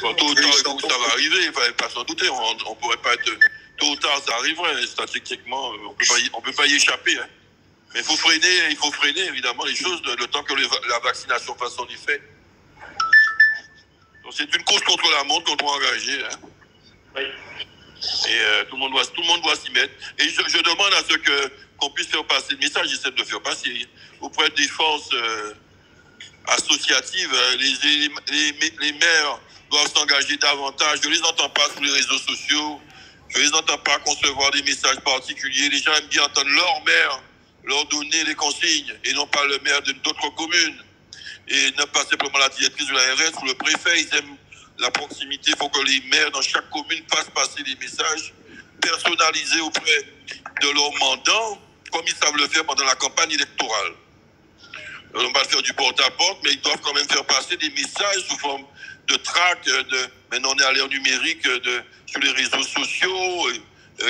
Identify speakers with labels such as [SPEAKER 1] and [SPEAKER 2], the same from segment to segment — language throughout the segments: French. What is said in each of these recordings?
[SPEAKER 1] Bon, tôt ou tard, ça va arriver, il ne fallait pas s'en douter. On ne pourrait pas être... Tôt ou tard, ça arriverait. Statistiquement, on ne peut pas y échapper. Hein. Mais il faut freiner évidemment les choses le temps que la vaccination fasse son effet. Donc c'est une course contre la montre qu'on doit engager. Hein.
[SPEAKER 2] Oui.
[SPEAKER 1] Et tout le monde doit s'y mettre. Et je demande à ce qu'on puisse faire passer le message, j'essaie de le faire passer auprès des forces associatives. Les maires doivent s'engager davantage. Je ne les entends pas sur les réseaux sociaux. Je ne les entends pas concevoir des messages particuliers. Les gens aiment bien entendre leur maire leur donner les consignes et non pas le maire d'autres communes. Et non pas simplement la directrice de l'ARS ou le préfet. Ils aiment la proximité. Il faut que les maires dans chaque commune fassent passer des messages personnalisés auprès de leurs mandants, comme ils savent le faire pendant la campagne électorale. On va faire du porte-à-porte, mais ils doivent quand même faire passer des messages sous forme de tract, maintenant on est à l'ère numérique, sur les réseaux sociaux,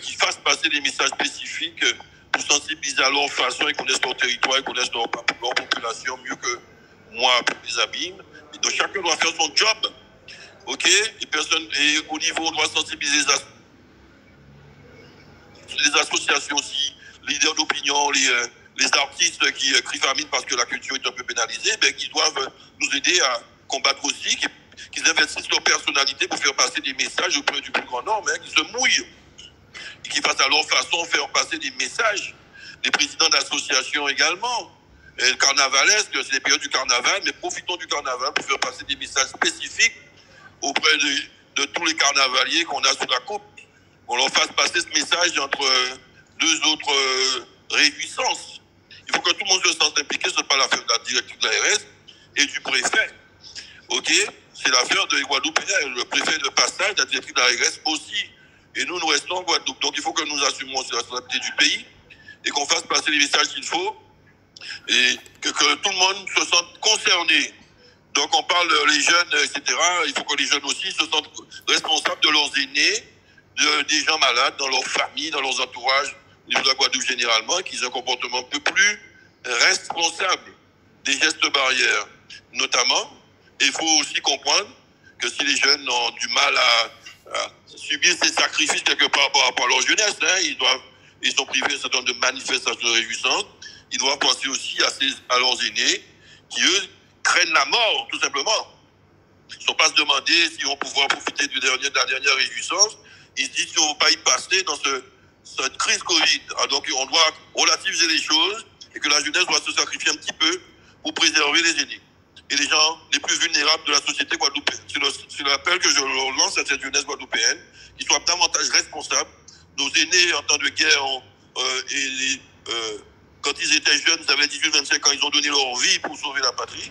[SPEAKER 1] qui fassent passer des messages spécifiques pour sensibiliser à leur façon, ils connaissent leur territoire, ils connaissent leur population mieux que moi pour les abîmes. Et donc chacun doit faire son job, ok? Et au niveau, on doit sensibiliser les associations aussi, les leaders d'opinion, les artistes qui crient famine parce que la culture est un peu pénalisée, ben, qui doivent nous aider à combattre aussi, qu'ils investissent leur personnalité pour faire passer des messages auprès du plus grand nombre, hein, qui se mouillent, et qui fassent à leur façon faire passer des messages. Les présidents d'associations également, le carnavalesque, c'est les périodes du carnaval, mais profitons du carnaval pour faire passer des messages spécifiques auprès de tous les carnavaliers qu'on a sous la coupe. On leur fasse passer ce message entre deux autres réjouissances. Il faut que tout le monde se sente impliqué, ce n'est pas l'affaire de la directrice de l'ARS et du préfet. Ok? C'est l'affaire de Guadeloupéens, le préfet de passage, la directrice de l'ARS aussi. Et nous restons en Guadeloupe. Donc il faut que nous assumions la responsabilité du pays et qu'on fasse passer les messages qu'il faut et que tout le monde se sente concerné. Donc on parle des jeunes, etc. Il faut que les jeunes aussi se sentent responsables de leurs aînés, des gens malades, dans leur famille, dans leurs entourages, au niveau de la Guadeloupe généralement, qu'ils aient un comportement un peu plus responsable des gestes barrières, notamment. Et il faut aussi comprendre que si les jeunes ont du mal à subir ces sacrifices quelque part par rapport à leur jeunesse, hein, ils sont privés d'un certain nombre de manifestations réjouissantes, ils doivent penser aussi à leurs aînés qui, eux, craignent la mort, tout simplement. Ils ne sont pas se demander s'ils vont pouvoir profiter de la dernière réjouissance. Ils se disent si on ne va pas y passer dans cette crise Covid. Alors, donc, on doit relativiser les choses et que la jeunesse doit se sacrifier un petit peu pour préserver les aînés et les gens les plus vulnérables de la société guadeloupéenne. C'est l'appel que je leur lance à cette jeunesse guadeloupéenne, qu'ils soient davantage responsables. Nos aînés en temps de guerre, quand ils étaient jeunes, ils avaient 18-25 ans, ils ont donné leur vie pour sauver la patrie.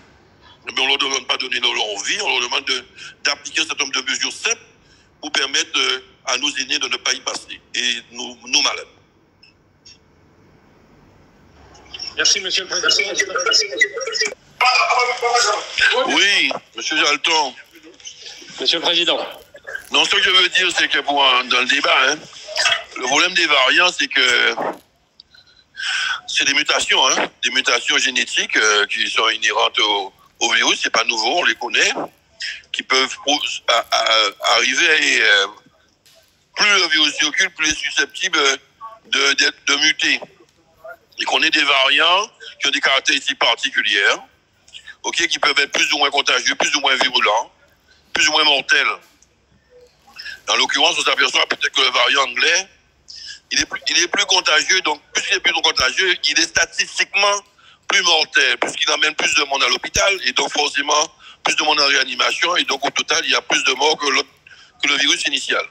[SPEAKER 1] Mais on ne leur demande pas de donner leur vie, on leur demande d'appliquer un certain nombre de mesures simples pour permettre à nos aînés de ne pas y passer et nos malades.
[SPEAKER 2] Merci, Monsieur le Président.
[SPEAKER 1] Oui, Monsieur Jalton.
[SPEAKER 2] Monsieur le Président.
[SPEAKER 1] Non, ce que je veux dire, c'est que dans le débat, hein, le problème des variants, c'est que c'est des mutations, hein, des mutations génétiques qui sont inhérentes au virus, c'est pas nouveau, on les connaît, qui peuvent arriver plus le virus circule, plus il est susceptible de muter. Et qu'on ait des variants qui ont des caractéristiques particulières, okay, qui peuvent être plus ou moins contagieux, plus ou moins virulents, plus ou moins mortels. Dans l'occurrence, on s'aperçoit peut-être que le variant anglais, il est plus contagieux, donc puisqu'il est plus contagieux, il est statistiquement plus mortel, puisqu'il emmène plus de monde à l'hôpital, et donc forcément plus de monde en réanimation, et donc au total, il y a plus de morts que le virus initial.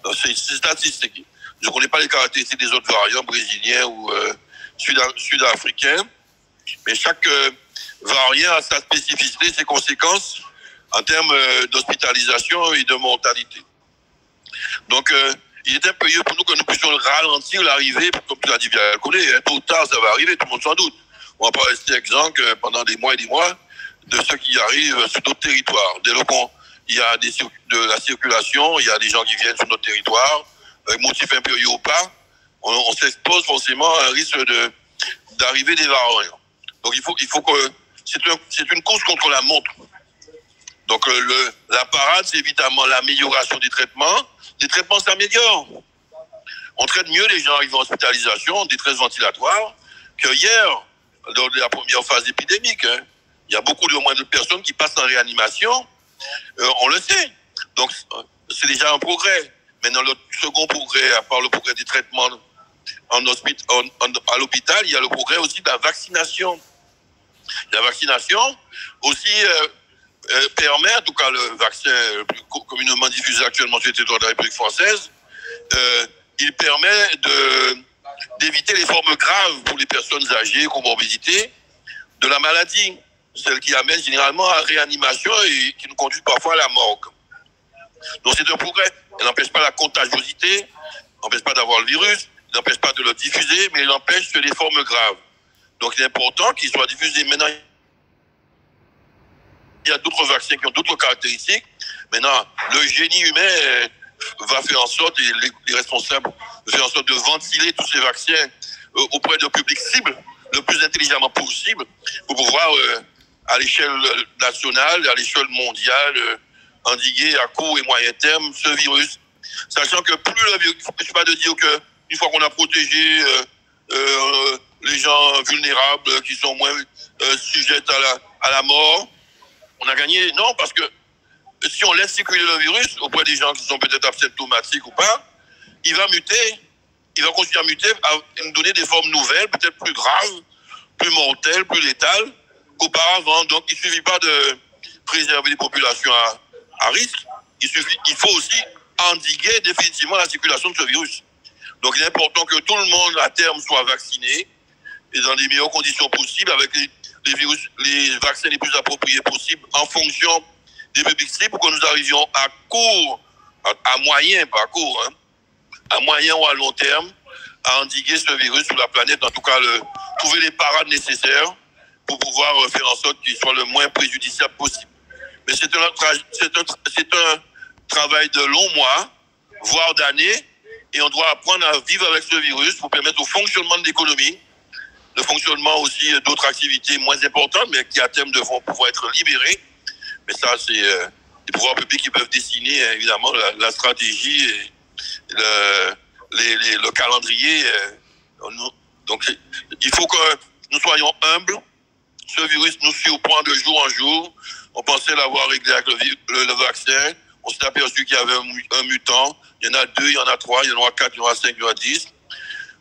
[SPEAKER 1] Donc c'est statistique. Je ne connais pas les caractéristiques des autres variants brésiliens ou sud-africains, mais chaque variant a sa spécificité, ses conséquences en termes d'hospitalisation et de mortalité. Donc, il est impérieux pour nous que nous puissions ralentir l'arrivée, comme tu l'as dit bien, tôt ou tard, ça va arriver, tout le monde s'en doute. On ne va pas rester exempt pendant des mois et des mois de ce qui arrive sur d'autres territoires. Dès lors qu'il y a de la circulation, il y a des gens qui viennent sur notre territoire, motifs impérieux ou pas, on s'expose forcément à un risque d'arrivée des variants. Donc il faut que c'est une course contre la montre. Donc la parade, c'est évidemment l'amélioration des traitements. Les traitements s'améliorent. On traite mieux les gens arrivant en hospitalisation, en détresse ventilatoire, que hier, lors de la première phase épidémique. Il y a beaucoup de moins de personnes qui passent en réanimation. On le sait. Donc, c'est déjà un progrès. Maintenant, le second progrès, à part le progrès des traitements à l'hôpital, il y a le progrès aussi de la vaccination. La vaccination aussi permet, en tout cas le vaccin le plus communément diffusé actuellement sur le territoire de la République française, il permet d'éviter les formes graves pour les personnes âgées, comorbidité, de la maladie, celle qui amène généralement à la réanimation et qui nous conduit parfois à la morgue. Donc c'est un progrès. Elle n'empêche pas la contagiosité, n'empêche pas d'avoir le virus, n'empêche pas de le diffuser, mais il empêche les formes graves. Donc il est important qu'il soit diffusé. Maintenant, il y a d'autres vaccins qui ont d'autres caractéristiques. Maintenant, le génie humain va faire en sorte, et les responsables vont faire en sorte de ventiler tous ces vaccins auprès d'un public cible le plus intelligemment possible pour pouvoir, à l'échelle nationale, à l'échelle mondiale, endiguer à court et moyen terme ce virus. Sachant que plus le virus, il ne suffit pas de dire qu'une fois qu'on a protégé les gens vulnérables qui sont moins sujets à la mort, on a gagné. Non, parce que si on laisse circuler le virus auprès des gens qui sont peut-être asymptomatiques ou pas, il va muter, il va continuer à muter, à nous donner des formes nouvelles, peut-être plus graves, plus mortelles, plus létales qu'auparavant. Donc il ne suffit pas de préserver les populations à risque, il faut aussi endiguer définitivement la circulation de ce virus. Donc il est important que tout le monde à terme soit vacciné et dans les meilleures conditions possibles avec les vaccins les plus appropriés possibles en fonction des publics cibles pour que nous arrivions à court, à moyen, pas à court, à moyen ou à long terme, à endiguer ce virus sur la planète, en tout cas trouver les parades nécessaires pour pouvoir faire en sorte qu'il soit le moins préjudiciable possible. Mais c'est un travail de longs mois, voire d'années, et on doit apprendre à vivre avec ce virus pour permettre au fonctionnement de l'économie, le fonctionnement aussi d'autres activités moins importantes, mais qui à terme devront pouvoir être libérées. Mais ça, c'est les pouvoirs publics qui peuvent dessiner, évidemment, la stratégie et le calendrier. Donc, il faut que nous soyons humbles. Ce virus nous surprend de jour en jour. On pensait l'avoir réglé avec le vaccin. On s'est aperçu qu'il y avait un mutant. Il y en a 2, il y en a 3, il y en aura 4, il y en aura 5, il y en aura 10.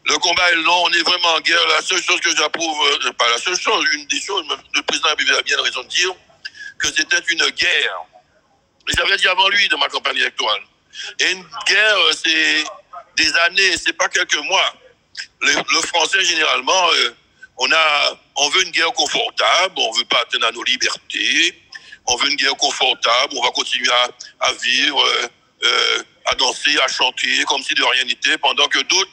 [SPEAKER 1] Le combat est long, on est vraiment en guerre. La seule chose que j'approuve, pas la seule chose, une des choses, le président a bien raison de dire que c'était une guerre. J'avais dit avant lui, dans ma campagne électorale. Et une guerre, c'est des années, c'est pas quelques mois. Le Français, généralement, on veut une guerre confortable, on veut pas atteindre à nos libertés, on veut une guerre confortable, on va continuer à vivre, à danser, à chanter, comme si de rien n'était, pendant que d'autres,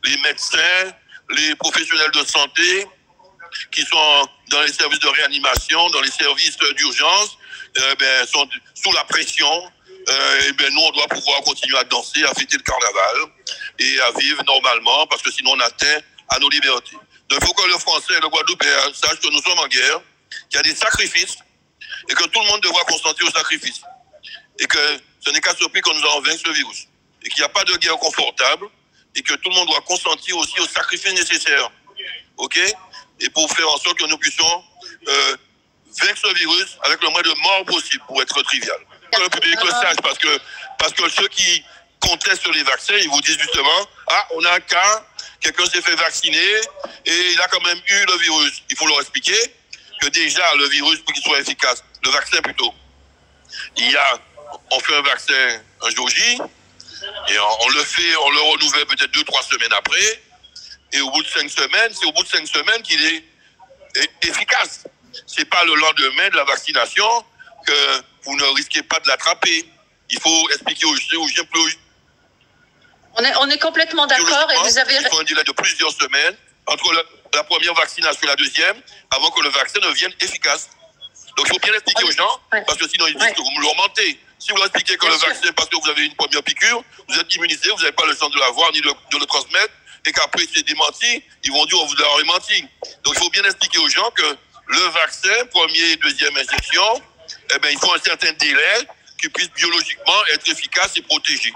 [SPEAKER 1] les médecins, les professionnels de santé, qui sont dans les services de réanimation, dans les services d'urgence, sont sous la pression. Nous, on doit pouvoir continuer à danser, à fêter le carnaval et à vivre normalement, parce que sinon on atteint à nos libertés. Donc il faut que le Français et le Guadeloupéen sachent que nous sommes en guerre, qu'il y a des sacrifices et que tout le monde devra consentir aux sacrifices. Et que ce n'est qu'à ce prix que nous allons vaincre ce virus. Et qu'il n'y a pas de guerre confortable et que tout le monde doit consentir aussi aux sacrifices nécessaires. OK? Et pour faire en sorte que nous puissions vaincre ce virus avec le moins de morts possible, pour être trivial. Que le public le sache, parce que ceux qui contestent sur les vaccins, ils vous disent justement, on a un cas, quelqu'un s'est fait vacciner et il a quand même eu le virus. Il faut leur expliquer que déjà le virus, pour qu'il soit efficace, le vaccin plutôt, on fait un vaccin un jour J, et on le renouvelle peut-être 2-3 semaines après, et au bout de 5 semaines, c'est au bout de 5 semaines qu'il est efficace. C'est pas le lendemain de la vaccination que vous ne risquez pas de l'attraper. Il faut expliquer aux gens plus.
[SPEAKER 3] On est complètement d'accord et vous avez...
[SPEAKER 1] Il faut un délai de plusieurs semaines entre la première vaccination et la deuxième avant que le vaccin ne devienne efficace. Donc il faut bien expliquer aux gens, parce que sinon ils disent que vous me leur mentez. Si vous leur expliquez que le vaccin, parce que vous avez une première piqûre, vous êtes immunisé, vous n'avez pas le chance de l'avoir ni de le transmettre, et qu'après c'est démenti, ils vont dire on vous a menti. Donc il faut bien expliquer aux gens que le vaccin, première et deuxième injection, eh ben, il faut un certain délai qui puisse biologiquement être efficace et protégé.